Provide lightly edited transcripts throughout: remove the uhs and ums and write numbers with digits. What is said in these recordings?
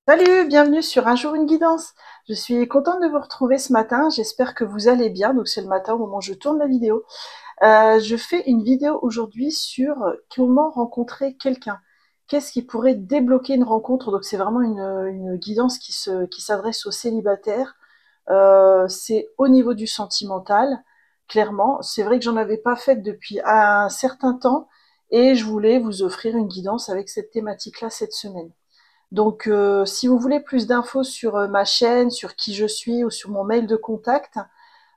Salut, bienvenue sur Un jour une guidance. Je suis contente de vous retrouver ce matin. J'espère que vous allez bien. Donc c'est le matin au moment où je tourne la vidéo. Je fais une vidéo aujourd'hui sur comment rencontrer quelqu'un. Qu'est-ce qui pourrait débloquer une rencontre? Donc c'est vraiment une guidance qui s'adresse aux célibataires. C'est au niveau du sentimental, clairement. C'est vrai que j'en avais pas fait depuis un certain temps et je voulais vous offrir une guidance avec cette thématique-là cette semaine. Donc, si vous voulez plus d'infos sur ma chaîne, sur qui je suis ou sur mon mail de contact,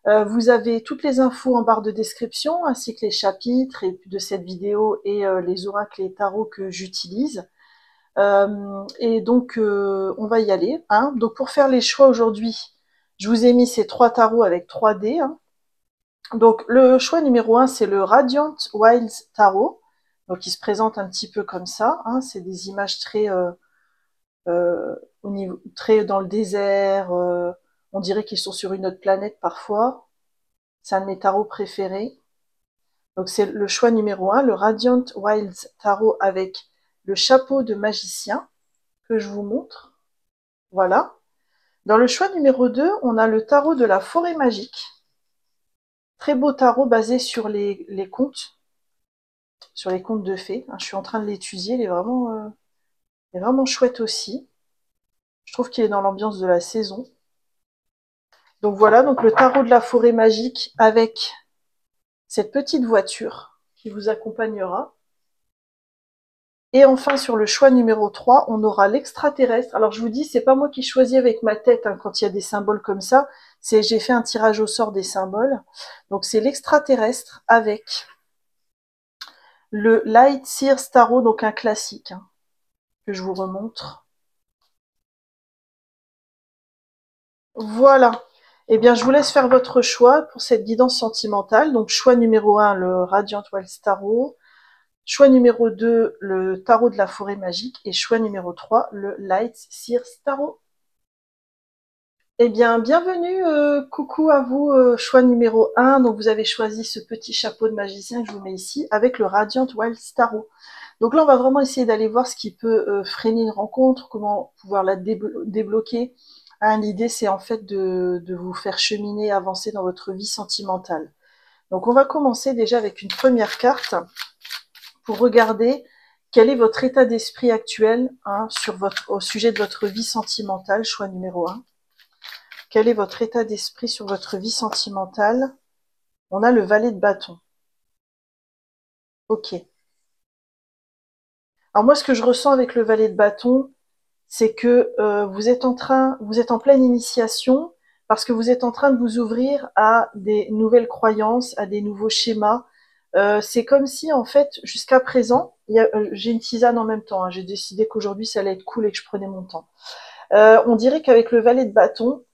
vous avez toutes les infos en barre de description, ainsi que les chapitres de cette vidéo et les oracles et tarots que j'utilise. Et donc, on va y aller, hein. Donc, pour faire les choix aujourd'hui, je vous ai mis ces trois tarots avec 3 dés, hein. Donc, le choix numéro 1, c'est le Radiant Wilds Tarot. Donc, il se présente un petit peu comme ça, hein. C'est des images très au niveau très dans le désert, on dirait qu'ils sont sur une autre planète parfois. C'est un de mes tarots préférés. Donc c'est le choix numéro 1, le Radiant Wilds Tarot avec le chapeau de magicien que je vous montre. Voilà. Dans le choix numéro 2, on a le tarot de la forêt magique. Très beau tarot basé sur les contes, sur les contes de fées. Je suis en train de l'étudier, il est vraiment chouette aussi. Je trouve qu'il est dans l'ambiance de la saison. Donc voilà, donc le tarot de la forêt magique avec cette petite voiture qui vous accompagnera. Et enfin, sur le choix numéro 3, on aura l'extraterrestre. Alors je vous dis, c'est pas moi qui choisis avec ma tête, hein, quand il y a des symboles comme ça. J'ai fait un tirage au sort des symboles. Donc c'est l'extraterrestre avec le Light Sears Tarot, donc un classique, hein, que je vous remontre. Voilà. Eh bien, je vous laisse faire votre choix pour cette guidance sentimentale. Donc, choix numéro 1, le Radiant Wells Tarot. Choix numéro 2, le tarot de la forêt magique. Et choix numéro 3, le Light Sears Tarot. Eh bien, bienvenue, coucou à vous, choix numéro 1. Donc, vous avez choisi ce petit chapeau de magicien que je vous mets ici avec le Radiant Wild Tarot. Donc là, on va vraiment essayer d'aller voir ce qui peut freiner une rencontre, comment pouvoir la débloquer. Hein, l'idée, c'est en fait de vous faire cheminer, avancer dans votre vie sentimentale. Donc, on va commencer déjà avec une première carte pour regarder quel est votre état d'esprit actuel, hein, au sujet de votre vie sentimentale, choix numéro 1. Quel est votre état d'esprit sur votre vie sentimentale? On a le valet de bâton. Ok. Alors moi, ce que je ressens avec le valet de bâton, c'est que vous êtes en pleine initiation parce que vous êtes en train de vous ouvrir à des nouvelles croyances, à des nouveaux schémas. C'est comme si, en fait, jusqu'à présent, j'ai une tisane en même temps, hein. J'ai décidé qu'aujourd'hui, ça allait être cool et que je prenais mon temps. On dirait qu'avec le valet de bâton,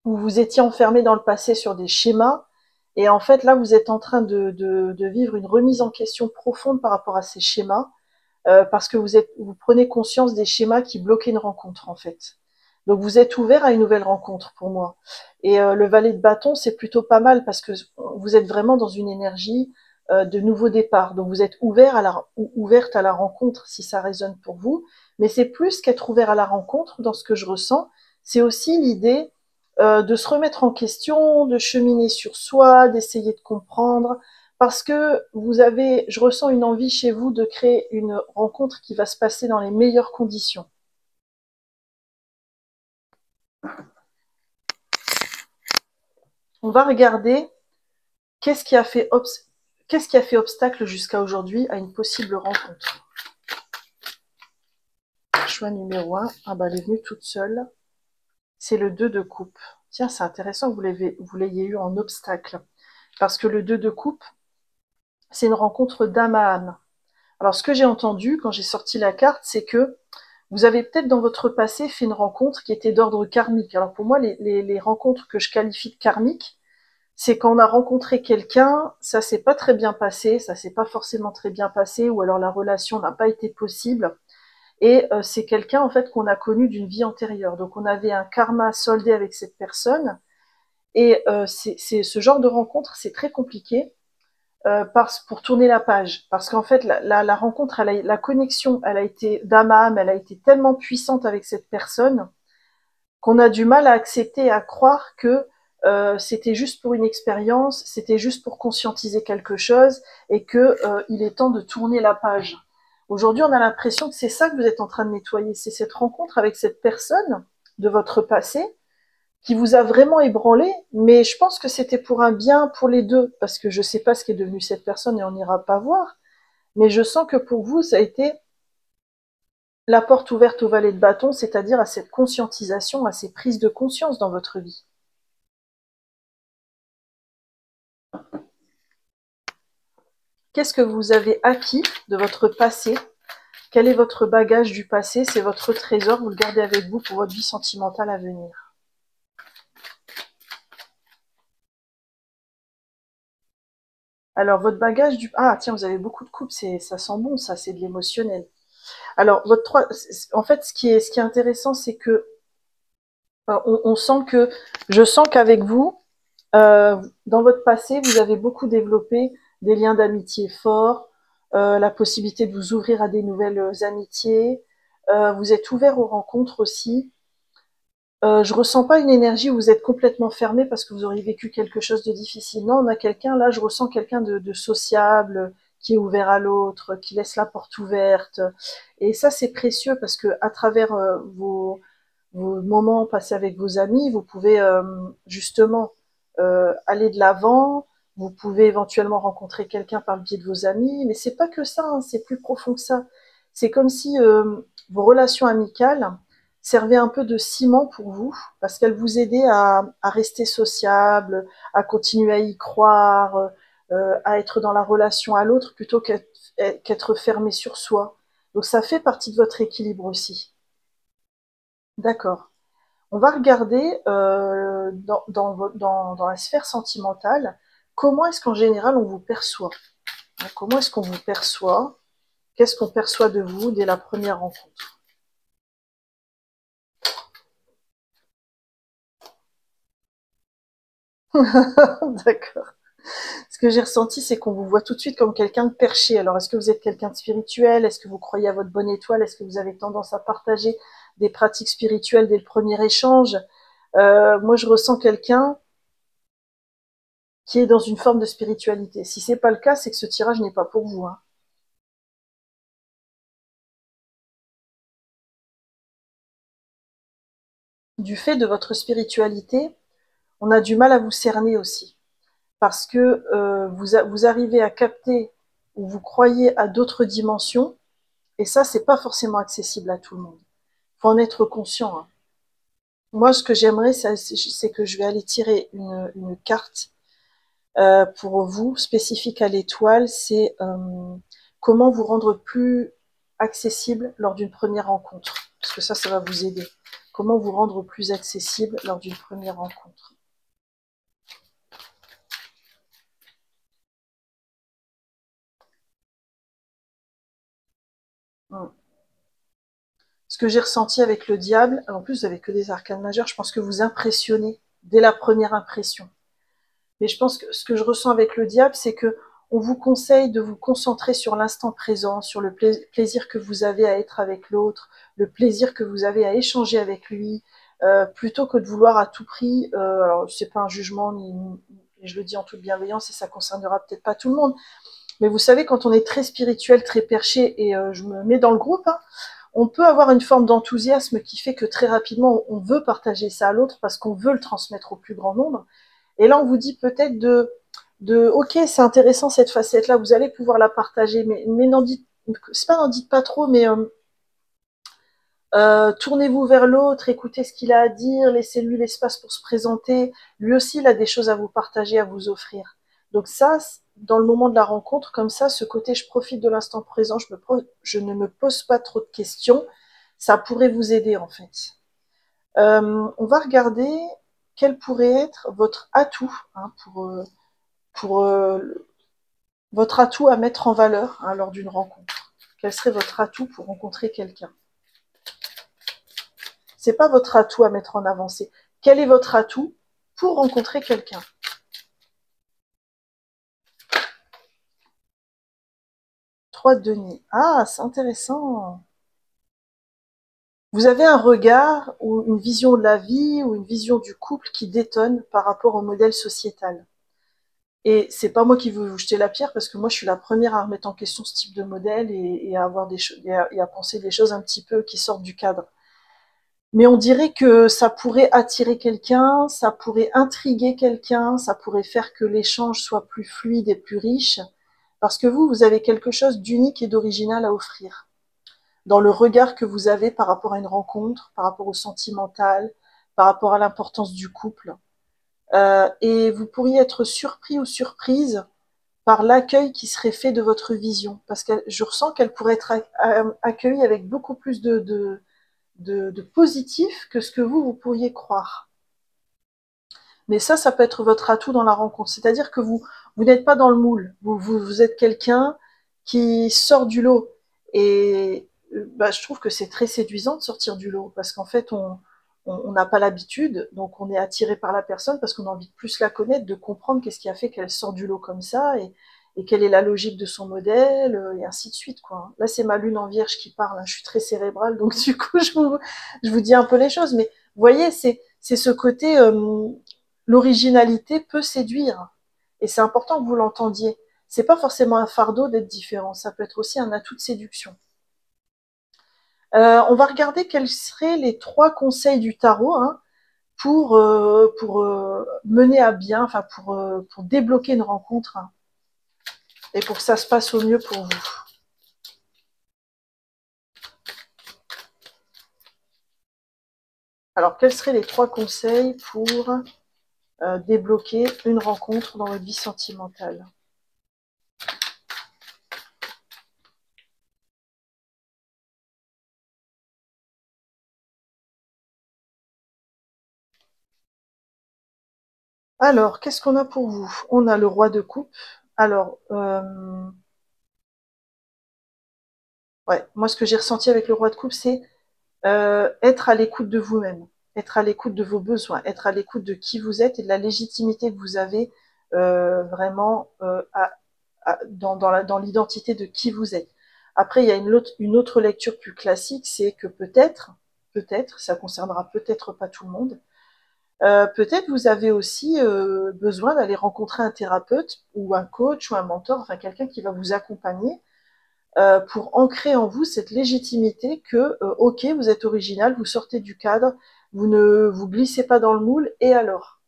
vous vous étiez enfermé dans le passé sur des schémas. Et en fait, là, vous êtes en train de vivre une remise en question profonde par rapport à ces schémas, parce que vous prenez conscience des schémas qui bloquaient une rencontre, en fait. Donc, vous êtes ouvert à une nouvelle rencontre pour moi. Et le valet de bâton, c'est plutôt pas mal parce que vous êtes vraiment dans une énergie de nouveau départ. Donc, vous êtes ouverte à la rencontre si ça résonne pour vous. Mais c'est plus qu'être ouvert à la rencontre dans ce que je ressens. C'est aussi l'idée de se remettre en question, de cheminer sur soi, d'essayer de comprendre, parce que je ressens une envie chez vous de créer une rencontre qui va se passer dans les meilleures conditions. On va regarder qu'est-ce qui a fait, qu'est-ce qui a fait obstacle jusqu'à aujourd'hui à une possible rencontre. Choix numéro 1, ah bah elle est venue toute seule, c'est le 2 de coupe. Tiens, c'est intéressant que vous l'ayez eu en obstacle, parce que le 2 de coupe, c'est une rencontre d'âme à âme. Alors, ce que j'ai entendu quand j'ai sorti la carte, c'est que vous avez peut-être dans votre passé fait une rencontre qui était d'ordre karmique. Alors pour moi, les rencontres que je qualifie de karmiques, c'est quand on a rencontré quelqu'un, ça s'est pas très bien passé, ça s'est pas forcément très bien passé, ou alors la relation n'a pas été possible. Et c'est quelqu'un en fait qu'on a connu d'une vie antérieure. Donc on avait un karma soldé avec cette personne. Et ce genre de rencontre, c'est très compliqué pour tourner la page. Parce qu'en fait, la rencontre, la connexion, elle a été d'âme à âme, elle a été tellement puissante avec cette personne qu'on a du mal à accepter et à croire que c'était juste pour une expérience, c'était juste pour conscientiser quelque chose et que il est temps de tourner la page. Aujourd'hui, on a l'impression que c'est ça que vous êtes en train de nettoyer, c'est cette rencontre avec cette personne de votre passé qui vous a vraiment ébranlé, mais je pense que c'était pour un bien pour les deux, parce que je sais pas ce qui est devenu cette personne et on n'ira pas voir, mais je sens que pour vous, ça a été la porte ouverte au valet de bâton, c'est-à-dire à cette conscientisation, à ces prises de conscience dans votre vie. Qu'est-ce que vous avez acquis de votre passé? Quel est votre bagage du passé? C'est votre trésor, vous le gardez avec vous pour votre vie sentimentale à venir. Alors, votre bagage du... Ah, tiens, vous avez beaucoup de coupes, ça sent bon, ça, c'est de l'émotionnel. Alors, en fait, ce qui est intéressant, c'est que on sent que, je sens qu'avec vous, dans votre passé, vous avez beaucoup développé des liens d'amitié forts, la possibilité de vous ouvrir à des nouvelles amitiés. Vous êtes ouvert aux rencontres aussi. Je ressens pas une énergie où vous êtes complètement fermé parce que vous auriez vécu quelque chose de difficile. Non, on a quelqu'un, là, je ressens quelqu'un de sociable, qui est ouvert à l'autre, qui laisse la porte ouverte. Et ça, c'est précieux parce que à travers vos moments passés avec vos amis, vous pouvez justement aller de l'avant. Vous pouvez éventuellement rencontrer quelqu'un par le biais de vos amis, mais c'est pas que ça, hein, c'est plus profond que ça. C'est comme si vos relations amicales servaient un peu de ciment pour vous, parce qu'elles vous aidaient à rester sociable, à continuer à y croire, à être dans la relation à l'autre plutôt qu'être fermé sur soi. Donc ça fait partie de votre équilibre aussi. D'accord. On va regarder dans la sphère sentimentale, comment est-ce qu'en général on vous perçoit? Comment est-ce qu'on vous perçoit? Qu'est-ce qu'on perçoit de vous dès la première rencontre? D'accord. Ce que j'ai ressenti, c'est qu'on vous voit tout de suite comme quelqu'un de perché. Alors, est-ce que vous êtes quelqu'un de spirituel? Est-ce que vous croyez à votre bonne étoile? Est-ce que vous avez tendance à partager des pratiques spirituelles dès le premier échange? Moi, je ressens quelqu'un qui est dans une forme de spiritualité. Si c'est pas le cas, c'est que ce tirage n'est pas pour vous, hein. Du fait de votre spiritualité, on a du mal à vous cerner aussi. Parce que vous arrivez à capter ou vous croyez à d'autres dimensions, et ça, c'est pas forcément accessible à tout le monde. Il faut en être conscient, hein. Moi, ce que j'aimerais, c'est que je vais aller tirer une carte pour vous, spécifique à l'étoile, c'est comment vous rendre plus accessible lors d'une première rencontre. Parce que ça va vous aider. Comment vous rendre plus accessible lors d'une première rencontre. Hmm. Ce que j'ai ressenti avec le diable, en plus vous avez que des arcanes majeures, je pense que vous impressionnez dès la première impression. Mais je pense que ce que je ressens avec le diable, c'est que on vous conseille de vous concentrer sur l'instant présent, sur le plaisir que vous avez à être avec l'autre, le plaisir que vous avez à échanger avec lui, plutôt que de vouloir à tout prix. Alors c'est pas un jugement, je le dis en toute bienveillance, et ça concernera peut-être pas tout le monde. Mais vous savez, quand on est très spirituel, très perché, et je me mets dans le groupe, hein, on peut avoir une forme d'enthousiasme qui fait que très rapidement, on veut partager ça à l'autre parce qu'on veut le transmettre au plus grand nombre. Et là, on vous dit peut-être ok, c'est intéressant cette facette-là, vous allez pouvoir la partager, mais n'en dites, c'est pas n'en dites pas trop, mais tournez-vous vers l'autre, écoutez ce qu'il a à dire, laissez-lui l'espace pour se présenter. Lui aussi, il a des choses à vous partager, à vous offrir. Donc ça, dans le moment de la rencontre, comme ça, ce côté je profite de l'instant présent, je ne me pose pas trop de questions, ça pourrait vous aider en fait. On va regarder quel pourrait être votre atout, hein, pour votre atout à mettre en valeur, hein, lors d'une rencontre. Quel serait votre atout pour rencontrer quelqu'un? C'est pas votre atout à mettre en avant, c'est quel est votre atout pour rencontrer quelqu'un? 3 de denier. Ah, c'est intéressant. Vous avez un regard ou une vision de la vie ou une vision du couple qui détonne par rapport au modèle sociétal. Et c'est pas moi qui veux vous jeter la pierre parce que moi je suis la première à remettre en question ce type de modèle et à avoir des choses et à penser des choses un petit peu qui sortent du cadre. Mais on dirait que ça pourrait attirer quelqu'un, ça pourrait intriguer quelqu'un, ça pourrait faire que l'échange soit plus fluide et plus riche, parce que vous avez quelque chose d'unique et d'original à offrir. Dans le regard que vous avez par rapport à une rencontre, par rapport au sentimental, par rapport à l'importance du couple. Et vous pourriez être surpris ou surprise par l'accueil qui serait fait de votre vision, parce que je ressens qu'elle pourrait être accueillie avec beaucoup plus de positif que ce que vous pourriez croire. Mais ça peut être votre atout dans la rencontre. C'est-à-dire que vous n'êtes pas dans le moule. Vous êtes quelqu'un qui sort du lot. Et je trouve que c'est très séduisant de sortir du lot, parce qu'en fait, on n'a pas l'habitude, donc on est attiré par la personne parce qu'on a envie de plus la connaître, de comprendre qu'est-ce qui a fait qu'elle sort du lot comme ça, et quelle est la logique de son modèle, et ainsi de suite, quoi. Là, c'est ma lune en vierge qui parle, hein. Je suis très cérébrale, donc du coup, je vous dis un peu les choses, mais vous voyez, c'est ce côté, l'originalité peut séduire, et c'est important que vous l'entendiez. C'est pas forcément un fardeau d'être différent, ça peut être aussi un atout de séduction. On va regarder quels seraient les 3 conseils du tarot, hein, pour mener à bien, enfin pour débloquer une rencontre, hein, et pour que ça se passe au mieux pour vous. Alors, quels seraient les 3 conseils pour débloquer une rencontre dans votre vie sentimentale? Alors, qu'est-ce qu'on a pour vous? On a le roi de coupe. Alors, ouais, moi ce que j'ai ressenti avec le roi de coupe, c'est être à l'écoute de vous-même, être à l'écoute de vos besoins, être à l'écoute de qui vous êtes et de la légitimité que vous avez vraiment dans l'identité de qui vous êtes. Après, il y a une autre lecture plus classique, c'est que peut-être, ça concernera peut-être pas tout le monde, peut-être vous avez aussi besoin d'aller rencontrer un thérapeute ou un coach ou un mentor, enfin quelqu'un qui va vous accompagner pour ancrer en vous cette légitimité que, ok, vous êtes original, vous sortez du cadre, vous ne vous glissez pas dans le moule, et alors?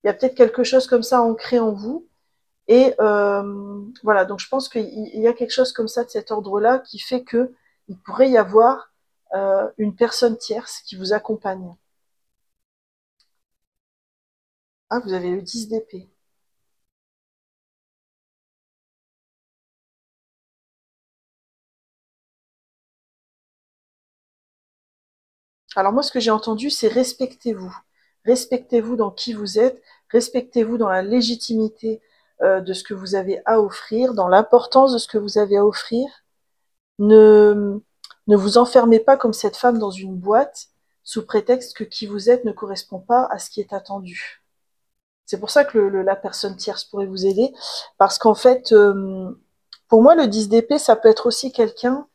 Il y a peut-être quelque chose comme ça ancré en vous, et voilà, donc je pense qu'il y a quelque chose comme ça de cet ordre-là qui fait que il pourrait y avoir une personne tierce qui vous accompagne. Ah, vous avez le 10 d'épée. Alors moi, ce que j'ai entendu, c'est respectez-vous. Respectez-vous dans qui vous êtes, respectez-vous dans la légitimité de ce que vous avez à offrir, dans l'importance de ce que vous avez à offrir. Ne, ne vous enfermez pas comme cette femme dans une boîte sous prétexte que qui vous êtes ne correspond pas à ce qui est attendu. C'est pour ça que la personne tierce pourrait vous aider, parce qu'en fait, pour moi, le 10 d'épée, ça peut être aussi quelqu'un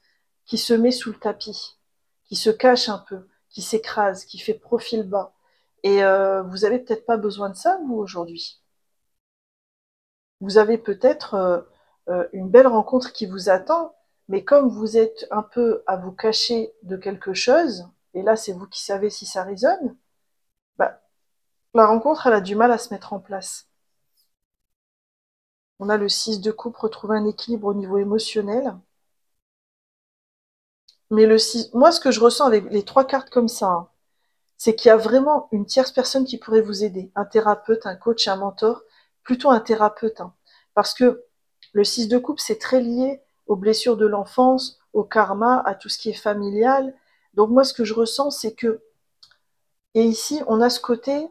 qui se met sous le tapis, qui se cache un peu, qui s'écrase, qui fait profil bas. Et vous avez peut-être pas besoin de ça, vous, aujourd'hui. Vous avez peut-être une belle rencontre qui vous attend, mais comme vous êtes un peu à vous cacher de quelque chose, et là, c'est vous qui savez si ça résonne, bah, la rencontre, elle a du mal à se mettre en place. On a le 6 de coupe, retrouver un équilibre au niveau émotionnel. Mais le 6, moi, ce que je ressens avec les 3 cartes comme ça, hein, c'est qu'il y a vraiment une tierce personne qui pourrait vous aider. Un thérapeute, un coach, un mentor, plutôt un thérapeute, hein. Parce que le 6 de coupe, c'est très lié aux blessures de l'enfance, au karma, à tout ce qui est familial. Donc moi, ce que je ressens, c'est que, et ici, on a ce côté,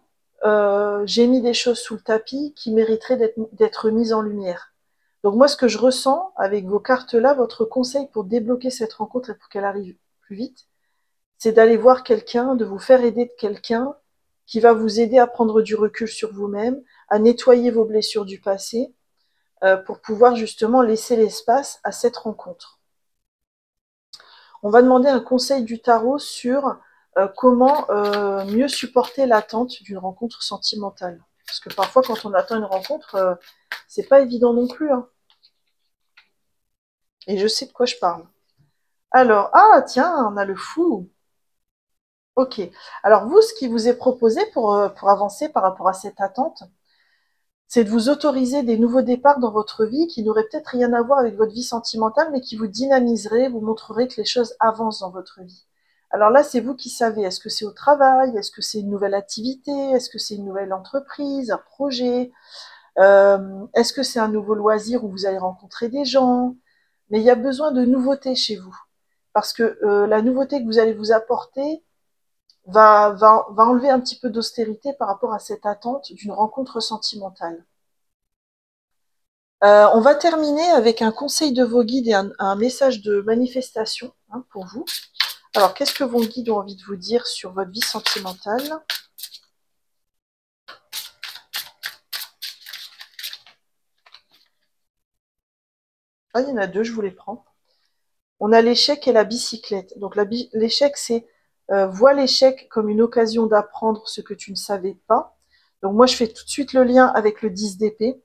j'ai mis des choses sous le tapis qui mériteraient d'être mises en lumière. Donc moi, ce que je ressens avec vos cartes-là, votre conseil pour débloquer cette rencontre et pour qu'elle arrive plus vite, c'est d'aller voir quelqu'un, de vous faire aider de quelqu'un qui va vous aider à prendre du recul sur vous-même, à nettoyer vos blessures du passé, pour pouvoir justement laisser l'espace à cette rencontre. On va demander un conseil du tarot sur comment mieux supporter l'attente d'une rencontre sentimentale. Parce que parfois, quand on attend une rencontre, c'est pas évident non plus. Hein. Et je sais de quoi je parle. Alors, ah tiens, on a le fou. Ok. Alors vous, ce qui vous est proposé pour avancer par rapport à cette attente, c'est de vous autoriser des nouveaux départs dans votre vie qui n'auraient peut-être rien à voir avec votre vie sentimentale, mais qui vous dynamiseraient, vous montreraient que les choses avancent dans votre vie. Alors là, c'est vous qui savez. Est-ce que c'est au travail? Est-ce que c'est une nouvelle activité? Est-ce que c'est une nouvelle entreprise, un projet? Est-ce que c'est un nouveau loisir où vous allez rencontrer des gens? Mais il y a besoin de nouveautés chez vous. Parce que la nouveauté que vous allez vous apporter va enlever un petit peu d'austérité par rapport à cette attente d'une rencontre sentimentale. On va terminer avec un conseil de vos guides et un message de manifestation hein, pour vous. Alors, qu'est-ce que vos guides ont envie de vous dire sur votre vie sentimentale? Ah, il y en a deux, je vous les prends. On a l'échec et la bicyclette. Donc, l'échec, c'est vois l'échec comme une occasion d'apprendre ce que tu ne savais pas. Donc, moi, je fais tout de suite le lien avec le 10 d'épée.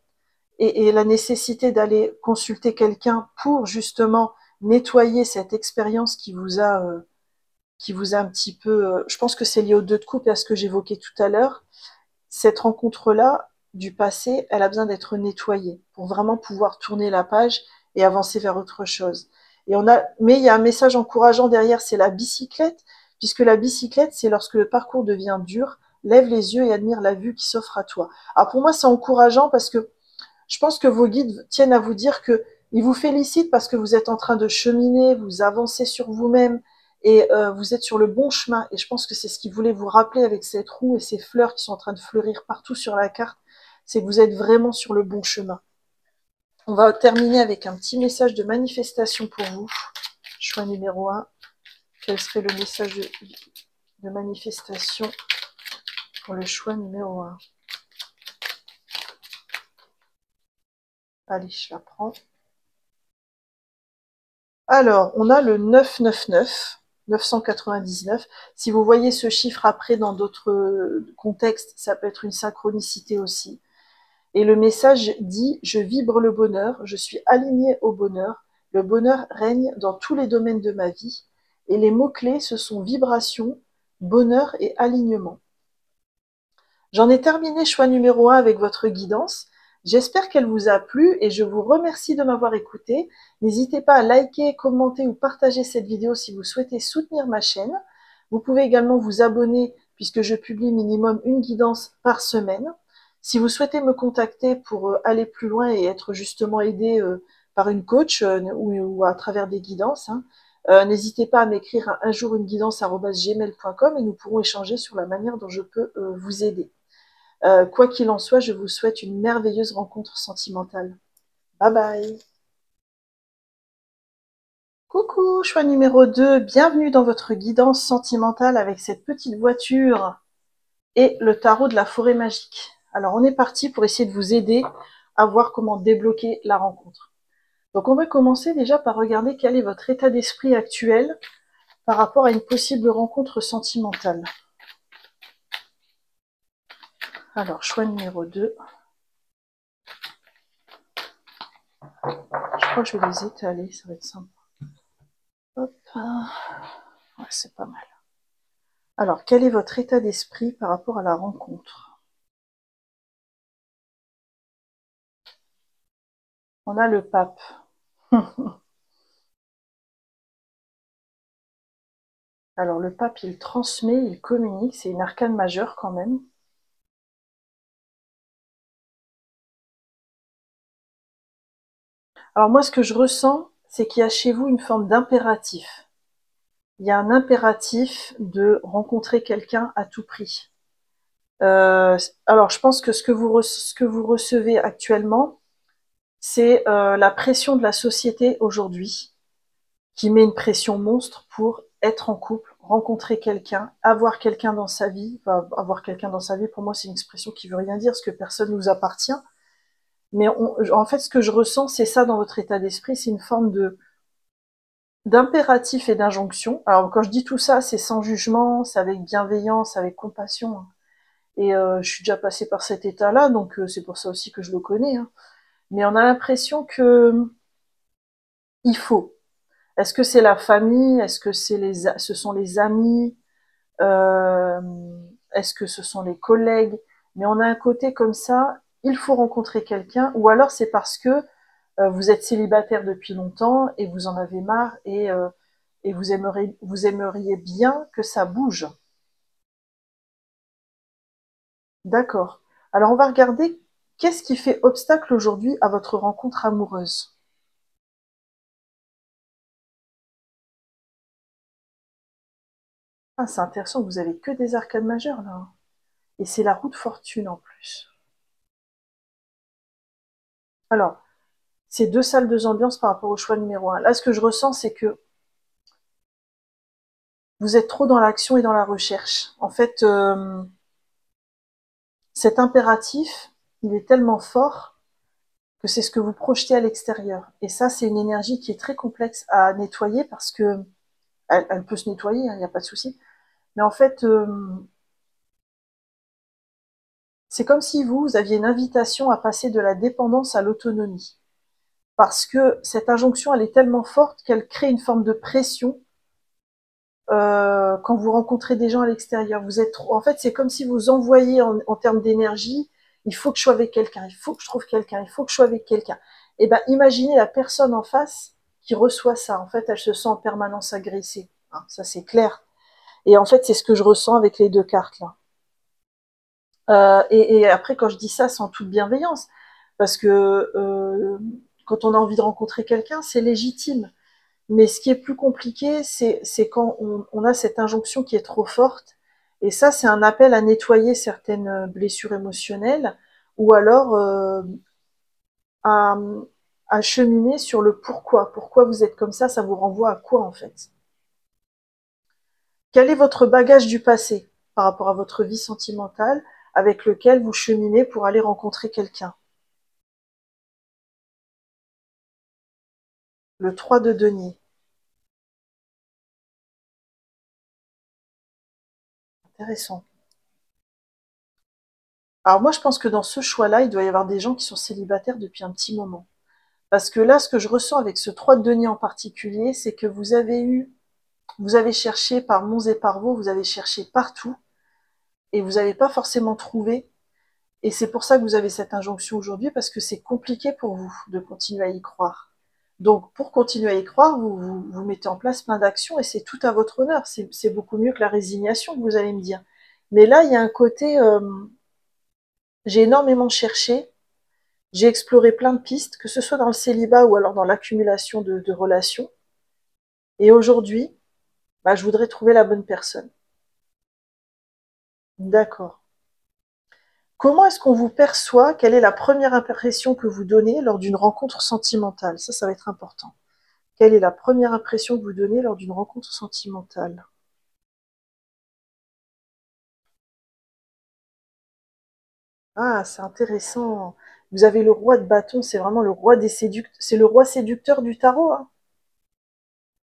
Et la nécessité d'aller consulter quelqu'un pour justement nettoyer cette expérience qui vous a un petit peu... je pense que c'est lié aux deux de coupe et à ce que j'évoquais tout à l'heure. Cette rencontre-là, du passé, elle a besoin d'être nettoyée pour vraiment pouvoir tourner la page et avancer vers autre chose. Mais il y a un message encourageant derrière, c'est la bicyclette, puisque la bicyclette, c'est lorsque le parcours devient dur, lève les yeux et admire la vue qui s'offre à toi. Alors pour moi, c'est encourageant parce que je pense que vos guides tiennent à vous dire que ils vous félicitent parce que vous êtes en train de cheminer, vous avancez sur vous-même et vous êtes sur le bon chemin. Et je pense que c'est ce qu'ils voulaient vous rappeler avec cette roue et ces fleurs qui sont en train de fleurir partout sur la carte, c'est que vous êtes vraiment sur le bon chemin. On va terminer avec un petit message de manifestation pour vous. Choix numéro 1. Quel serait le message de manifestation pour le choix numéro 1? Allez, je la prends. Alors, on a le 999, 999. Si vous voyez ce chiffre après dans d'autres contextes, ça peut être une synchronicité aussi. Et le message dit « Je vibre le bonheur, je suis aligné au bonheur, le bonheur règne dans tous les domaines de ma vie. » Et les mots-clés, ce sont vibration, bonheur et alignement. J'en ai terminé choix numéro 1 avec votre guidance. J'espère qu'elle vous a plu et je vous remercie de m'avoir écouté. N'hésitez pas à liker, commenter ou partager cette vidéo si vous souhaitez soutenir ma chaîne. Vous pouvez également vous abonner puisque je publie minimum une guidance par semaine. Si vous souhaitez me contacter pour aller plus loin et être justement aidé par une coach ou à travers des guidances, n'hésitez pas à m'écrire à unjourunguidance@gmail.com et nous pourrons échanger sur la manière dont je peux vous aider. Quoi qu'il en soit, je vous souhaite une merveilleuse rencontre sentimentale. Bye bye. Coucou, choix numéro 2, bienvenue dans votre guidance sentimentale avec cette petite voiture et le tarot de la forêt magique. Alors on est parti pour essayer de vous aider à voir comment débloquer la rencontre. Donc on va commencer déjà par regarder quel est votre état d'esprit actuel par rapport à une possible rencontre sentimentale. Alors choix numéro 2. Je crois que je vais les étaler, ça va être simple. Hop. Ouais, c'est pas mal. Alors, quel est votre état d'esprit par rapport à la rencontre? On a le pape. Alors, le pape, il transmet, il communique, c'est une arcane majeure quand même. Alors moi, ce que je ressens, c'est qu'il y a chez vous une forme d'impératif. Il y a un impératif de rencontrer quelqu'un à tout prix. Alors, je pense que ce que vous recevez actuellement, c'est la pression de la société aujourd'hui, qui met une pression monstre pour être en couple, rencontrer quelqu'un, avoir quelqu'un dans sa vie. Enfin, avoir quelqu'un dans sa vie, pour moi, c'est une expression qui veut rien dire, parce que personne nous appartient. Mais en fait, ce que je ressens, c'est ça dans votre état d'esprit, c'est une forme d'impératif et d'injonction. Alors quand je dis tout ça, c'est sans jugement, c'est avec bienveillance, avec compassion, hein. Et je suis déjà passée par cet état-là, donc c'est pour ça aussi que je le connais, hein. Mais on a l'impression que il faut. Est-ce que c'est la famille? Est-ce que ce sont les amis? Euh, Est-ce que ce sont les collègues? Mais on a un côté comme ça, il faut rencontrer quelqu'un, ou alors c'est parce que vous êtes célibataire depuis longtemps et vous en avez marre et vous aimeriez bien que ça bouge. D'accord. Alors on va regarder qu'est-ce qui fait obstacle aujourd'hui à votre rencontre amoureuse. Ah, c'est intéressant, vous avez que des arcades majeures là, hein. Et c'est la roue de fortune en plus. Alors, c'est deux salles, deux ambiances par rapport au choix numéro un. Là, ce que je ressens, c'est que vous êtes trop dans l'action et dans la recherche. En fait, cet impératif, il est tellement fort que c'est ce que vous projetez à l'extérieur. Et ça, c'est une énergie qui est très complexe à nettoyer parce que elle peut se nettoyer, il n'y a pas de souci. Mais en fait, c'est comme si vous aviez une invitation à passer de la dépendance à l'autonomie. Parce que cette injonction, elle est tellement forte qu'elle crée une forme de pression quand vous rencontrez des gens à l'extérieur. Vous êtes trop... En fait, c'est comme si vous envoyiez en termes d'énergie, il faut que je sois avec quelqu'un, il faut que je trouve quelqu'un, il faut que je sois avec quelqu'un. Et ben, imaginez la personne en face qui reçoit ça. En fait, elle se sent en permanence agressée. Hein, ça, c'est clair. Et en fait, c'est ce que je ressens avec les deux cartes là. Et après, quand je dis ça, c'est en toute bienveillance, parce que quand on a envie de rencontrer quelqu'un, c'est légitime. Mais ce qui est plus compliqué, c'est quand on a cette injonction qui est trop forte. Et ça, c'est un appel à nettoyer certaines blessures émotionnelles, ou alors à, à cheminer sur le pourquoi. Pourquoi vous êtes comme ça vous renvoie à quoi en fait? Quel est votre bagage du passé par rapport à votre vie sentimentale avec lequel vous cheminez pour aller rencontrer quelqu'un? Le 3 de denier. Intéressant. Alors moi, je pense que dans ce choix-là, il doit y avoir des gens qui sont célibataires depuis un petit moment. Parce que là, ce que je ressens avec ce 3 de denier en particulier, c'est que vous avez cherché par monts et par vaux, vous avez cherché partout, et vous n'avez pas forcément trouvé. Et c'est pour ça que vous avez cette injonction aujourd'hui, parce que c'est compliqué pour vous de continuer à y croire. Donc, pour continuer à y croire, vous mettez en place plein d'actions, et c'est tout à votre honneur. C'est beaucoup mieux que la résignation, que vous allez me dire. Mais là, il y a un côté, j'ai énormément cherché, j'ai exploré plein de pistes, que ce soit dans le célibat ou alors dans l'accumulation de relations. Et aujourd'hui, bah, je voudrais trouver la bonne personne. D'accord. Comment est-ce qu'on vous perçoit? Quelle est la première impression que vous donnez lors d'une rencontre sentimentale? Ça va être important. Quelle est la première impression que vous donnez lors d'une rencontre sentimentale? Ah, c'est intéressant. Vous avez le roi de bâton, c'est vraiment le roi des séducteurs, c'est le roi séducteur du tarot, hein.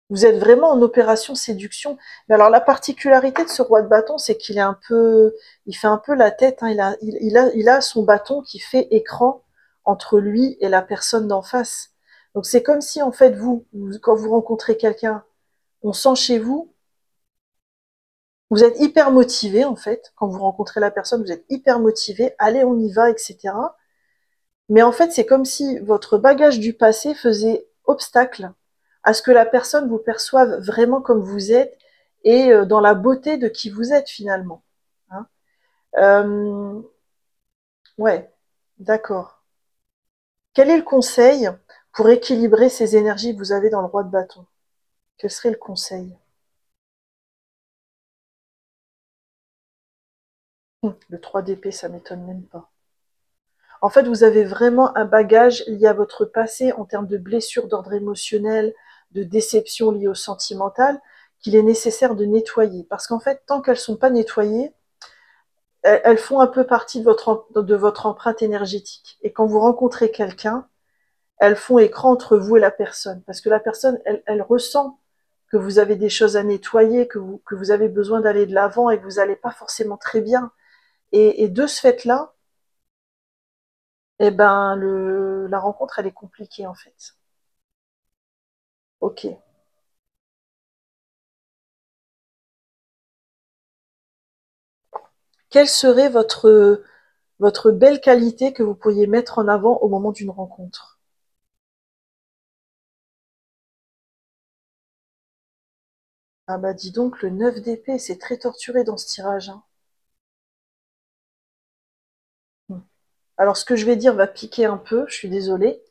Vous êtes vraiment en opération séduction. Mais alors la particularité de ce roi de bâton, c'est qu'il est un peu, il fait un peu la tête, hein. Il a son bâton qui fait écran entre lui et la personne d'en face. Donc c'est comme si en fait quand vous rencontrez quelqu'un, on sent chez vous, vous êtes hyper motivé en fait. Quand vous rencontrez la personne, vous êtes hyper motivé. Allez, on y va, etc. Mais en fait, c'est comme si votre bagage du passé faisait obstacle à ce que la personne vous perçoive vraiment comme vous êtes et dans la beauté de qui vous êtes finalement. Hein. Euh, ouais, d'accord. Quel est le conseil pour équilibrer ces énergies que vous avez dans le roi de bâton? Quel serait le conseil? Le 3 d'épée, ça m'étonne même pas. En fait, vous avez vraiment un bagage lié à votre passé en termes de blessures d'ordre émotionnel, de déceptions liées au sentimental, qu'il est nécessaire de nettoyer. Parce qu'en fait, tant qu'elles ne sont pas nettoyées, elles font un peu partie de votre empreinte énergétique. Et quand vous rencontrez quelqu'un, elles font écran entre vous et la personne. Parce que la personne, elle ressent que vous avez des choses à nettoyer, que vous avez besoin d'aller de l'avant et que vous n'allez pas forcément très bien. Et de ce fait-là, eh ben, la rencontre, elle est compliquée, en fait. Ok. Quelle serait votre belle qualité que vous pourriez mettre en avant au moment d'une rencontre? Ah bah dis donc, le 9 d'épée, c'est très torturé dans ce tirage, hein. Hmm. Alors ce que je vais dire va piquer un peu, je suis désolée,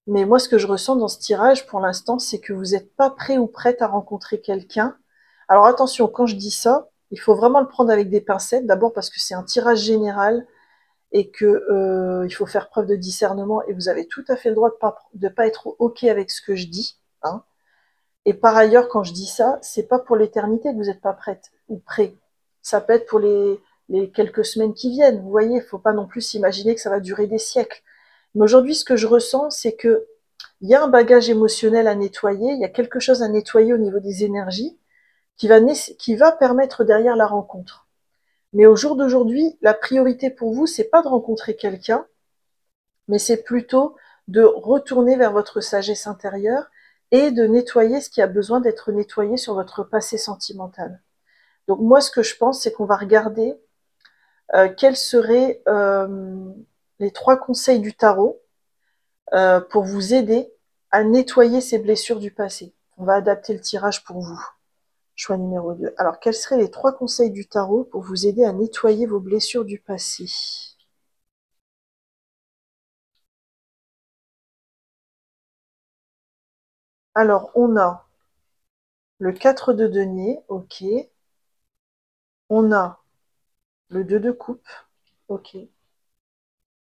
mais moi ce que je ressens dans ce tirage pour l'instant, c'est que vous n'êtes pas prêt ou prête à rencontrer quelqu'un. Alors attention, quand je dis ça, il faut vraiment le prendre avec des pincettes, d'abord parce que c'est un tirage général et que il faut faire preuve de discernement et vous avez tout à fait le droit de pas être OK avec ce que je dis, hein. Et par ailleurs, quand je dis ça, c'est pas pour l'éternité que vous n'êtes pas prête ou prêt. Ça peut être pour les quelques semaines qui viennent. Vous voyez, il faut pas non plus s'imaginer que ça va durer des siècles. Mais aujourd'hui, ce que je ressens, c'est que il y a un bagage émotionnel à nettoyer, il y a quelque chose à nettoyer au niveau des énergies qui va permettre derrière la rencontre. Mais au jour d'aujourd'hui, la priorité pour vous, c'est pas de rencontrer quelqu'un, mais c'est plutôt de retourner vers votre sagesse intérieure et de nettoyer ce qui a besoin d'être nettoyé sur votre passé sentimental. Donc moi, ce que je pense, c'est qu'on va regarder quels seraient les 3 conseils du tarot pour vous aider à nettoyer ces blessures du passé. On va adapter le tirage pour vous. Choix numéro 2. Alors, quels seraient les 3 conseils du tarot pour vous aider à nettoyer vos blessures du passé? Alors, on a le 4 de denier, ok. On a le 2 de coupe, ok.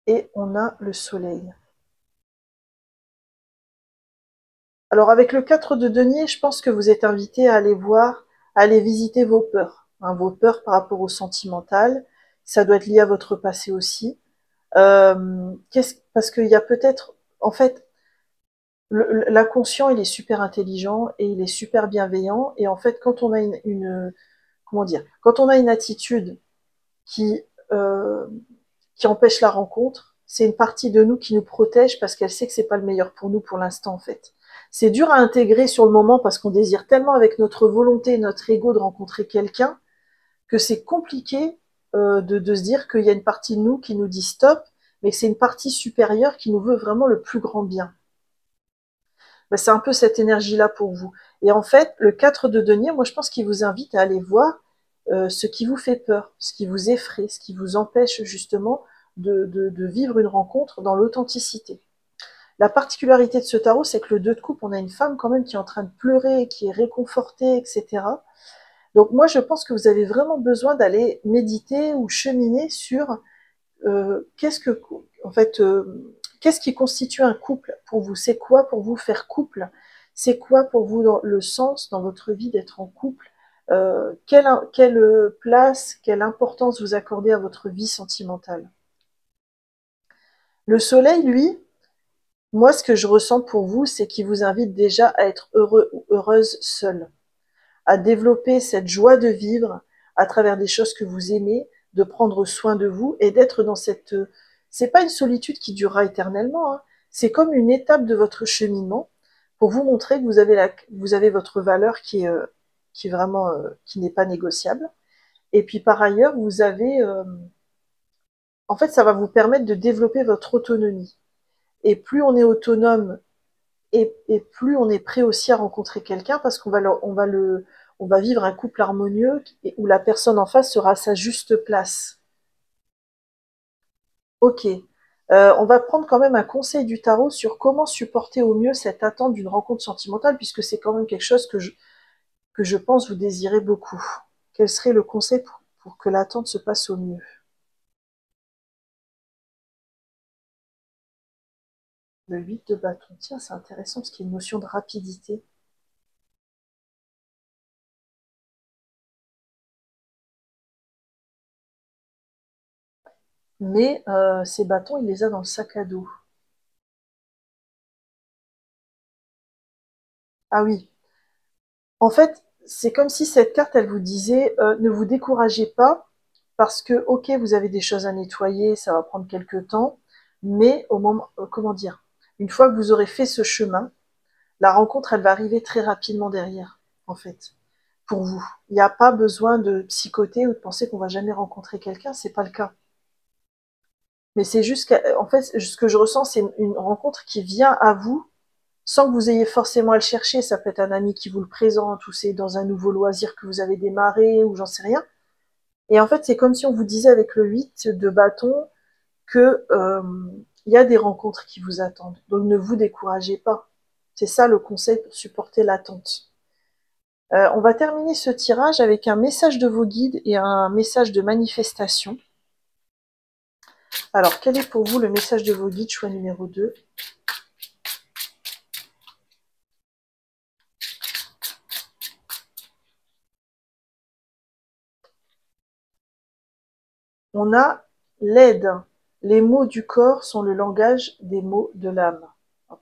Et on a le soleil. Alors avec le 4 de denier, je pense que vous êtes invité à aller voir, à aller visiter vos peurs, hein, vos peurs par rapport au sentimental. Ça doit être lié à votre passé aussi. Parce qu'il y a peut-être, en fait, l'inconscient, il est super intelligent et il est super bienveillant. Et en fait, quand on a comment dire, quand on a une attitude qui, euh, qui empêche la rencontre, c'est une partie de nous qui nous protège parce qu'elle sait que c'est pas le meilleur pour nous pour l'instant en fait. C'est dur à intégrer sur le moment parce qu'on désire tellement avec notre volonté, notre ego de rencontrer quelqu'un que c'est compliqué de se dire qu'il y a une partie de nous qui nous dit stop, mais que c'est une partie supérieure qui nous veut vraiment le plus grand bien. Ben, c'est un peu cette énergie-là pour vous. Et en fait, le 4 de denier, moi je pense qu'il vous invite à aller voir ce qui vous fait peur, ce qui vous effraie, ce qui vous empêche justement de vivre une rencontre dans l'authenticité. La particularité de ce tarot, c'est que le 2 de coupe, on a une femme quand même qui est en train de pleurer, qui est réconfortée, etc. Donc moi, je pense que vous avez vraiment besoin d'aller méditer ou cheminer sur qu'est-ce que, en fait, qu'est-ce qui constitue un couple pour vous? C'est quoi pour vous faire couple? C'est quoi pour vous le sens dans votre vie d'être en couple? Quelle place, quelle importance vous accordez à votre vie sentimentale? Le soleil, lui, moi, ce que je ressens pour vous, c'est qu'il vous invite déjà à être heureux ou heureuse seule, à développer cette joie de vivre à travers des choses que vous aimez, de prendre soin de vous et d'être dans cette... C'est pas une solitude qui durera éternellement, hein. C'est comme une étape de votre cheminement pour vous montrer que vous avez votre valeur qui est vraiment qui n'est pas négociable. Et puis par ailleurs, vous avez en fait, ça va vous permettre de développer votre autonomie. Et plus on est autonome et plus on est prêt aussi à rencontrer quelqu'un parce on va vivre un couple harmonieux où la personne en face sera à sa juste place. Ok. On va prendre quand même un conseil du tarot sur comment supporter au mieux cette attente d'une rencontre sentimentale, puisque c'est quand même quelque chose que je pense vous désirez beaucoup. Quel serait le conseil pour que l'attente se passe au mieux? Le 8 de bâton. Tiens, c'est intéressant parce qu'il y a une notion de rapidité. mais ces bâtons, il les a dans le sac à dos. Ah oui, en fait, c'est comme si cette carte, elle vous disait, ne vous découragez pas, parce que, ok, vous avez des choses à nettoyer, ça va prendre quelques temps, mais au moment, comment dire, une fois que vous aurez fait ce chemin, la rencontre, elle va arriver très rapidement derrière, en fait, pour vous. Il n'y a pas besoin de psychoter ou de penser qu'on va jamais rencontrer quelqu'un, c'est pas le cas. Mais c'est juste qu'en fait, ce que je ressens, c'est une rencontre qui vient à vous sans que vous ayez forcément à le chercher. Ça peut être un ami qui vous le présente, ou c'est dans un nouveau loisir que vous avez démarré, ou j'en sais rien. Et en fait, c'est comme si on vous disait avec le 8 de bâton que y a des rencontres qui vous attendent. Donc ne vous découragez pas. C'est ça le conseil pour supporter l'attente. On va terminer ce tirage avec un message de vos guides et un message de manifestation. Alors, quel est pour vous le message de vos guides, choix numéro 2? On a l'aide. Les mots du corps sont le langage des mots de l'âme.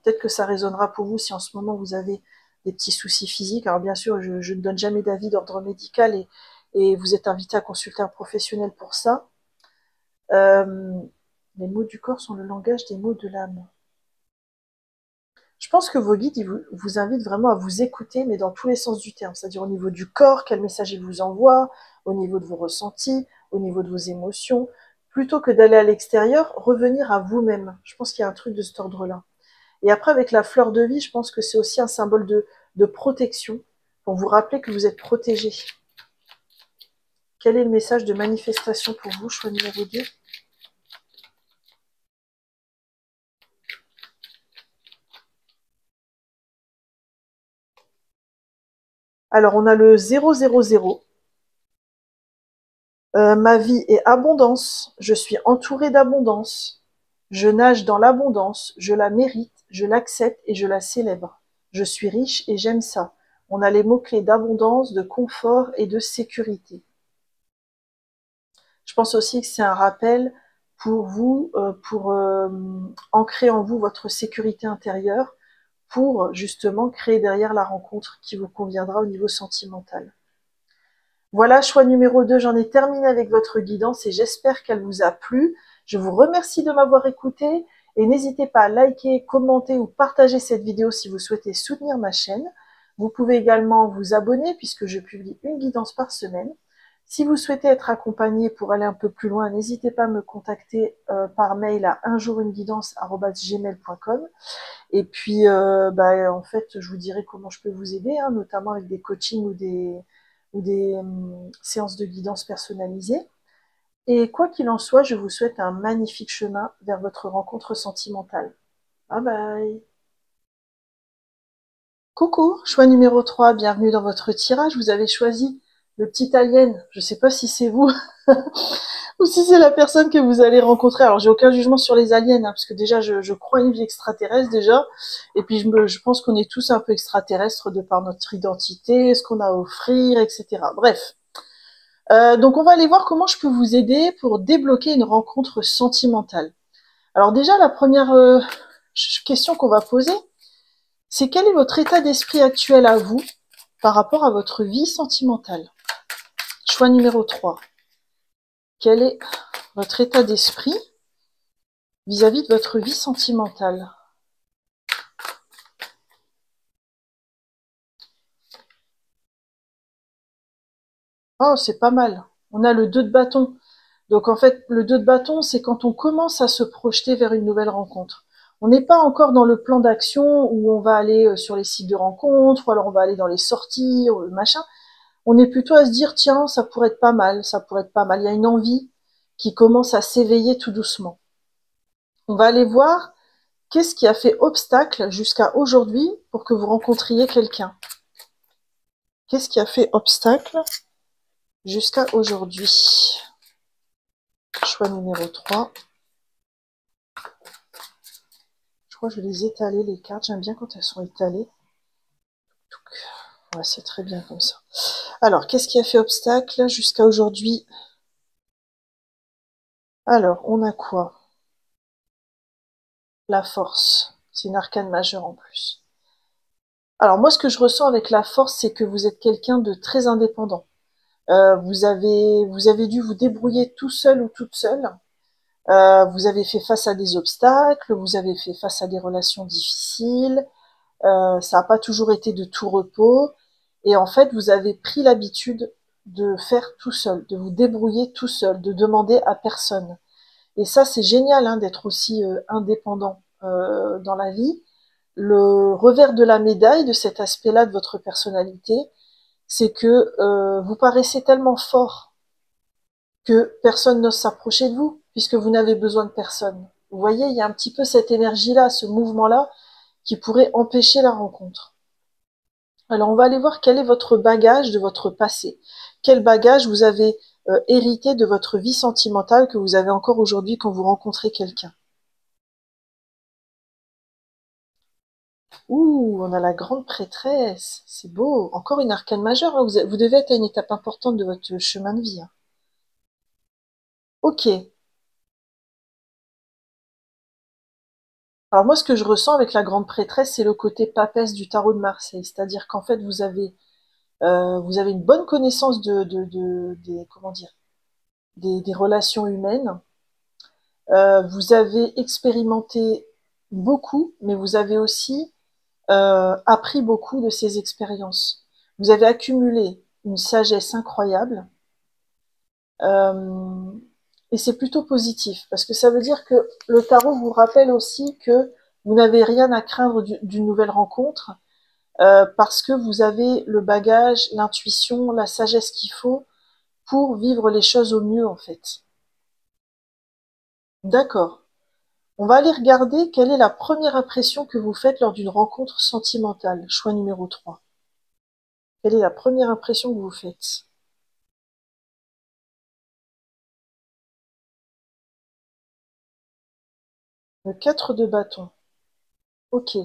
Peut-être que ça résonnera pour vous si en ce moment vous avez des petits soucis physiques. Alors bien sûr, je ne donne jamais d'avis d'ordre médical et vous êtes invité à consulter un professionnel pour ça. Les mots du corps sont le langage des mots de l'âme. Je pense que vos guides vous invitent vraiment à vous écouter, mais dans tous les sens du terme. C'est-à-dire au niveau du corps, quel message ils vous envoient, au niveau de vos ressentis, au niveau de vos émotions. Plutôt que d'aller à l'extérieur, revenir à vous-même. Je pense qu'il y a un truc de cet ordre-là. Et après, avec la fleur de vie, je pense que c'est aussi un symbole de protection, pour vous rappeler que vous êtes protégé. Quel est le message de manifestation pour vous, choix numéro 2? Alors, on a le 000. Ma vie est abondance, je suis entourée d'abondance. Je nage dans l'abondance, je la mérite, je l'accepte et je la célèbre. Je suis riche et j'aime ça. On a les mots-clés d'abondance, de confort et de sécurité. Je pense aussi que c'est un rappel pour vous, pour ancrer en vous votre sécurité intérieure, pour justement créer derrière la rencontre qui vous conviendra au niveau sentimental. Voilà, choix numéro 2, j'en ai terminé avec votre guidance et j'espère qu'elle vous a plu. Je vous remercie de m'avoir écouté et n'hésitez pas à liker, commenter ou partager cette vidéo si vous souhaitez soutenir ma chaîne. Vous pouvez également vous abonner puisque je publie une guidance par semaine. Si vous souhaitez être accompagné pour aller un peu plus loin, n'hésitez pas à me contacter par mail à unjourunguidance@gmail.com. Et puis, en fait, je vous dirai comment je peux vous aider, hein, notamment avec des coachings ou des séances de guidance personnalisées. Et quoi qu'il en soit, je vous souhaite un magnifique chemin vers votre rencontre sentimentale. Bye bye. Coucou, choix numéro 3, bienvenue dans votre tirage. Vous avez choisi le petit alien. Je ne sais pas si c'est vous ou si c'est la personne que vous allez rencontrer. Alors, j'ai aucun jugement sur les aliens, hein, parce que déjà, je crois à une vie extraterrestre déjà. Et puis, je pense qu'on est tous un peu extraterrestres de par notre identité, ce qu'on a à offrir, etc. Bref. Donc, on va aller voir comment je peux vous aider pour débloquer une rencontre sentimentale. Alors déjà, la première question qu'on va poser, c'est quel est votre état d'esprit actuel à vous par rapport à votre vie sentimentale? Choix numéro 3. Quel est votre état d'esprit vis-à-vis de votre vie sentimentale? Oh, c'est pas mal. On a le 2 de bâton. Donc en fait, le 2 de bâton, c'est quand on commence à se projeter vers une nouvelle rencontre. On n'est pas encore dans le plan d'action où on va aller sur les sites de rencontres, ou alors on va aller dans les sorties, machin. On est plutôt à se dire, tiens, ça pourrait être pas mal, ça pourrait être pas mal. Il y a une envie qui commence à s'éveiller tout doucement. On va aller voir qu'est-ce qui a fait obstacle jusqu'à aujourd'hui pour que vous rencontriez quelqu'un. Qu'est-ce qui a fait obstacle jusqu'à aujourd'hui? Choix numéro 3. Je crois que je vais les étaler, les cartes. J'aime bien quand elles sont étalées. Ouais, c'est très bien comme ça. Alors, qu'est-ce qui a fait obstacle jusqu'à aujourd'hui? Alors, on a quoi? La force. C'est une arcane majeure en plus. Alors moi, ce que je ressens avec la force, c'est que vous êtes quelqu'un de très indépendant. Vous avez dû vous débrouiller tout seul ou toute seule. Vous avez fait face à des obstacles, vous avez fait face à des relations difficiles. Ça n'a pas toujours été de tout repos. Et en fait, vous avez pris l'habitude de faire tout seul, de vous débrouiller tout seul, de demander à personne. Et ça, c'est génial hein, d'être aussi indépendant dans la vie. Le revers de la médaille de cet aspect-là de votre personnalité, c'est que vous paraissez tellement fort que personne n'ose s'approcher de vous, puisque vous n'avez besoin de personne. Vous voyez, il y a un petit peu cette énergie-là, ce mouvement-là, qui pourrait empêcher la rencontre. Alors, on va aller voir quel est votre bagage de votre passé. Quel bagage vous avez hérité de votre vie sentimentale que vous avez encore aujourd'hui quand vous rencontrez quelqu'un. Ouh, on a la grande prêtresse. C'est beau. Encore une arcane majeure, hein. Vous devez être à une étape importante de votre chemin de vie, hein. Ok. Alors moi, ce que je ressens avec la grande prêtresse, c'est le côté papesse du tarot de Marseille. C'est-à-dire qu'en fait, vous avez une bonne connaissance des, comment dire, des relations humaines. Vous avez expérimenté beaucoup, mais vous avez aussi appris beaucoup de ces expériences. Vous avez accumulé une sagesse incroyable. Euh, et c'est plutôt positif, parce que ça veut dire que le tarot vous rappelle aussi que vous n'avez rien à craindre d'une nouvelle rencontre, parce que vous avez le bagage, l'intuition, la sagesse qu'il faut pour vivre les choses au mieux, en fait. D'accord. On va aller regarder quelle est la première impression que vous faites lors d'une rencontre sentimentale. Choix numéro 3. Quelle est la première impression que vous faites? Le 4 de bâton. Ok.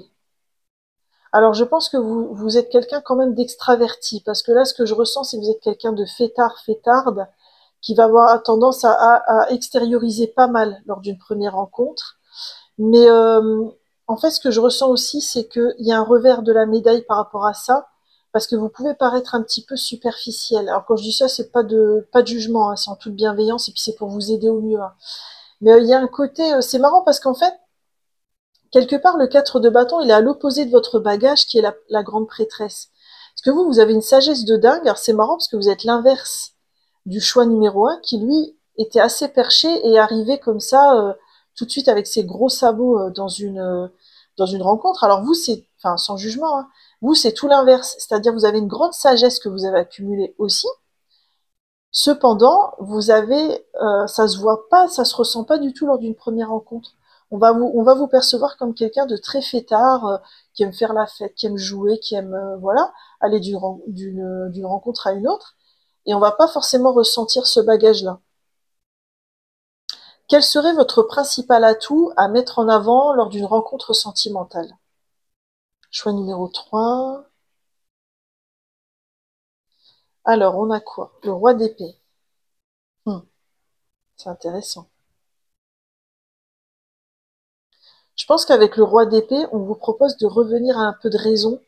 Alors je pense que vous êtes quelqu'un quand même d'extraverti, parce que là ce que je ressens c'est que vous êtes quelqu'un de fêtard, fêtarde, qui va avoir tendance à extérioriser pas mal lors d'une première rencontre. Mais en fait ce que je ressens aussi c'est qu'il y a un revers de la médaille par rapport à ça, parce que vous pouvez paraître un petit peu superficiel. Alors quand je dis ça c'est pas de jugement, hein, c'est en toute bienveillance et puis c'est pour vous aider au mieux, hein. Mais il y a un côté, c'est marrant parce qu'en fait quelque part, le 4 de bâton, il est à l'opposé de votre bagage qui est la grande prêtresse. Parce que vous avez une sagesse de dingue. Alors c'est marrant parce que vous êtes l'inverse du choix numéro un qui, lui, était assez perché et arrivé comme ça, tout de suite avec ses gros sabots dans une rencontre. Alors vous, c'est, enfin, sans jugement, hein, vous, c'est tout l'inverse. C'est-à-dire, vous avez une grande sagesse que vous avez accumulée aussi. Cependant, ça se voit pas, ça se ressent pas du tout lors d'une première rencontre. On va vous percevoir comme quelqu'un de très fêtard, qui aime faire la fête, qui aime jouer, qui aime, voilà, aller d'une rencontre à une autre. Et on va pas forcément ressentir ce bagage-là. Quel serait votre principal atout à mettre en avant lors d'une rencontre sentimentale? Choix numéro 3. Alors, on a quoi? Le roi d'épée. C'est intéressant. Je pense qu'avec le roi d'épée, on vous propose de revenir à un peu de raison,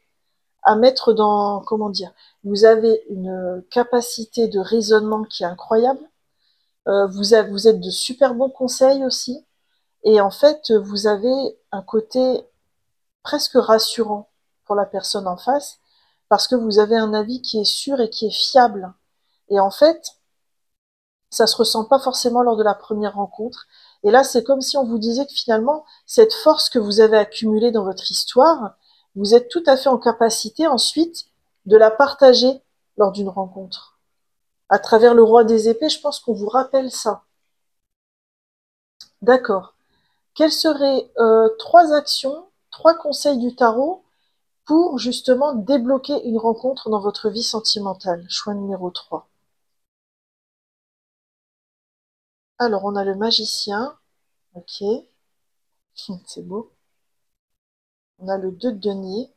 à mettre dans, comment dire, vous avez une capacité de raisonnement qui est incroyable, vous êtes de super bons conseils aussi, et en fait, vous avez un côté presque rassurant pour la personne en face, parce que vous avez un avis qui est sûr et qui est fiable. Et en fait, ça se ressent pas forcément lors de la première rencontre. Et là, c'est comme si on vous disait que finalement, cette force que vous avez accumulée dans votre histoire, vous êtes tout à fait en capacité ensuite de la partager lors d'une rencontre. À travers le roi des épées, je pense qu'on vous rappelle ça. D'accord. Quelles seraient trois actions, trois conseils du tarot pour justement débloquer une rencontre dans votre vie sentimentale? Choix numéro 3. Alors, on a le magicien. Ok, c'est beau. On a le 2 de denier.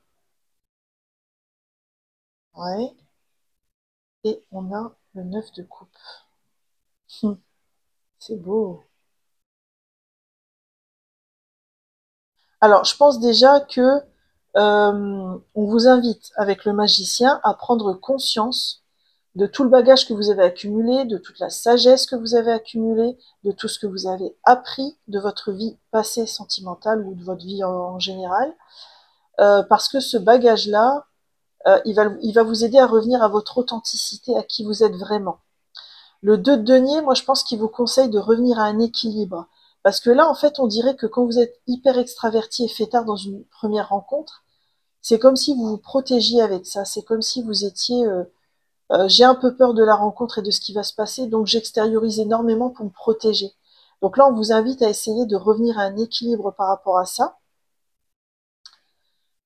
Ouais. Et on a le 9 de coupe. C'est beau. Alors, je pense déjà que on vous invite avec le magicien à prendre conscience de tout le bagage que vous avez accumulé, de toute la sagesse que vous avez accumulée, de tout ce que vous avez appris de votre vie passée sentimentale ou de votre vie en général, parce que ce bagage-là, il va vous aider à revenir à votre authenticité, à qui vous êtes vraiment. Le 2 de denier, moi je pense qu'il vous conseille de revenir à un équilibre. Parce que là, en fait, on dirait que quand vous êtes hyper extraverti et fêtard dans une première rencontre, c'est comme si vous vous protégiez avec ça. C'est comme si vous étiez j'ai un peu peur de la rencontre et de ce qui va se passer, donc j'extériorise énormément pour me protéger. Donc là, on vous invite à essayer de revenir à un équilibre par rapport à ça.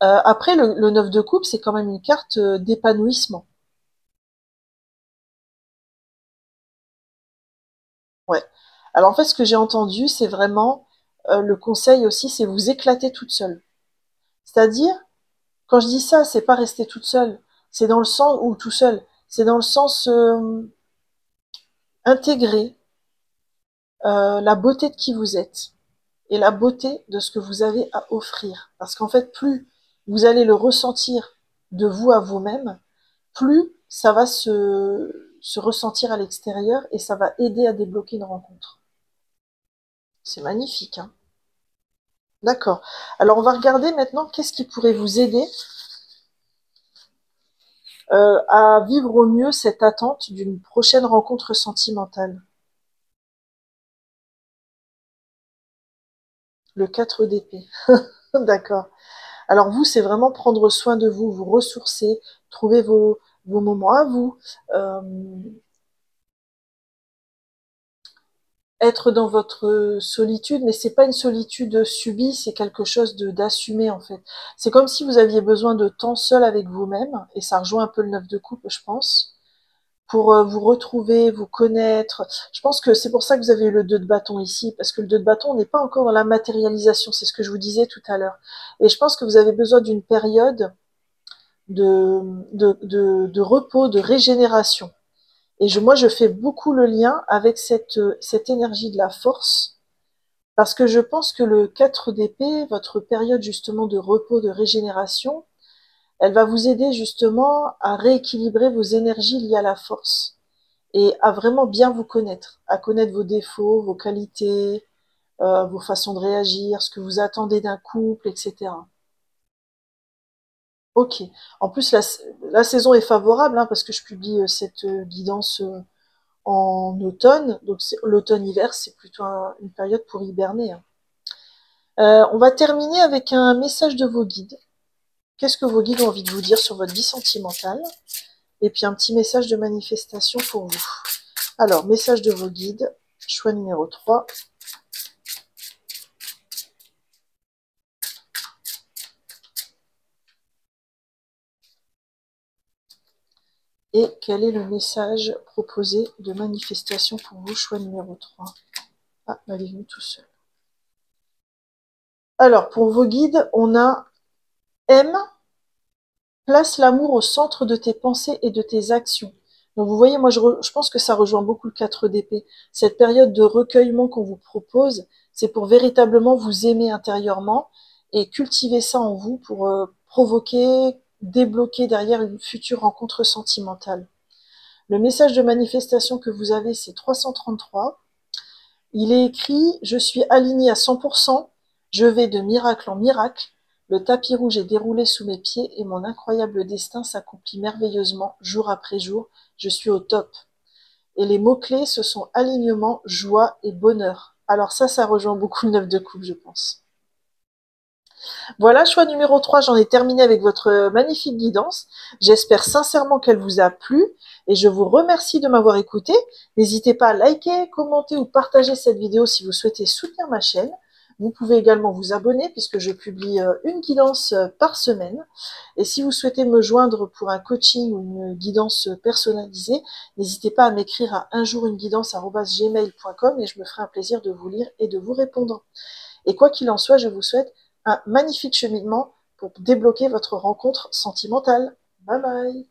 Après, le 9 de coupe, c'est quand même une carte d'épanouissement. Ouais. Alors en fait, ce que j'ai entendu, c'est vraiment le conseil aussi, c'est vous éclater toute seule. C'est-à-dire, quand je dis ça, c'est pas rester toute seule. C'est dans le sens, ou tout seul, c'est dans le sens intégrer la beauté de qui vous êtes et la beauté de ce que vous avez à offrir. Parce qu'en fait, plus vous allez le ressentir de vous à vous-même, plus ça va se ressentir à l'extérieur et ça va aider à débloquer une rencontre. C'est magnifique, hein? D'accord. Alors on va regarder maintenant qu'est-ce qui pourrait vous aider à vivre au mieux cette attente d'une prochaine rencontre sentimentale. Le 4 d'épée. D'accord. Alors vous, c'est vraiment prendre soin de vous, vous ressourcer, trouver vos moments à vous, euh, être dans votre solitude, mais c'est pas une solitude subie, c'est quelque chose de d'assumé en fait. C'est comme si vous aviez besoin de temps seul avec vous-même, et ça rejoint un peu le 9 de coupe, je pense, pour vous retrouver, vous connaître. Je pense que c'est pour ça que vous avez eu le 2 de bâton ici, parce que le 2 de bâton, on n'est pas encore dans la matérialisation, c'est ce que je vous disais tout à l'heure. Et je pense que vous avez besoin d'une période de, de repos, de régénération. Et moi, je fais beaucoup le lien avec cette énergie de la force, parce que je pense que le 4 d'épée, votre période justement de repos, de régénération, elle va vous aider justement à rééquilibrer vos énergies liées à la force et à vraiment bien vous connaître, à connaître vos défauts, vos qualités, vos façons de réagir, ce que vous attendez d'un couple, etc. Ok. En plus, la saison est favorable, hein, parce que je publie cette guidance en automne. Donc l'automne-hiver, c'est plutôt une période pour hiberner, hein. On va terminer avec un message de vos guides. Qu'est-ce que vos guides ont envie de vous dire sur votre vie sentimentale? Et puis un petit message de manifestation pour vous. Alors, message de vos guides, choix numéro 3. Et quel est le message proposé de manifestation pour vous, choix numéro 3? Ah, m'avez venu tout seul. Alors, pour vos guides, on a M, place l'amour au centre de tes pensées et de tes actions. Donc vous voyez, moi je pense que ça rejoint beaucoup le 4 d'épée. Cette période de recueillement qu'on vous propose, c'est pour véritablement vous aimer intérieurement et cultiver ça en vous pour provoquer, débloquer derrière une future rencontre sentimentale. Le message de manifestation que vous avez, c'est 333. Il est écrit « Je suis aligné à 100%, je vais de miracle en miracle, le tapis rouge est déroulé sous mes pieds et mon incroyable destin s'accomplit merveilleusement jour après jour, je suis au top. » Et les mots-clés, ce sont alignement, joie et bonheur. Alors ça rejoint beaucoup le 9 de coupe, je pense. Voilà, choix numéro 3, j'en ai terminé avec votre magnifique guidance. J'espère sincèrement qu'elle vous a plu et je vous remercie de m'avoir écouté. N'hésitez pas à liker, commenter ou partager cette vidéo si vous souhaitez soutenir ma chaîne. Vous pouvez également vous abonner puisque je publie une guidance par semaine. Et si vous souhaitez me joindre pour un coaching ou une guidance personnalisée, n'hésitez pas à m'écrire à unjourunguidance@gmail.com et je me ferai un plaisir de vous lire et de vous répondre. Et quoi qu'il en soit, je vous souhaite un magnifique cheminement pour débloquer votre rencontre sentimentale. Bye bye!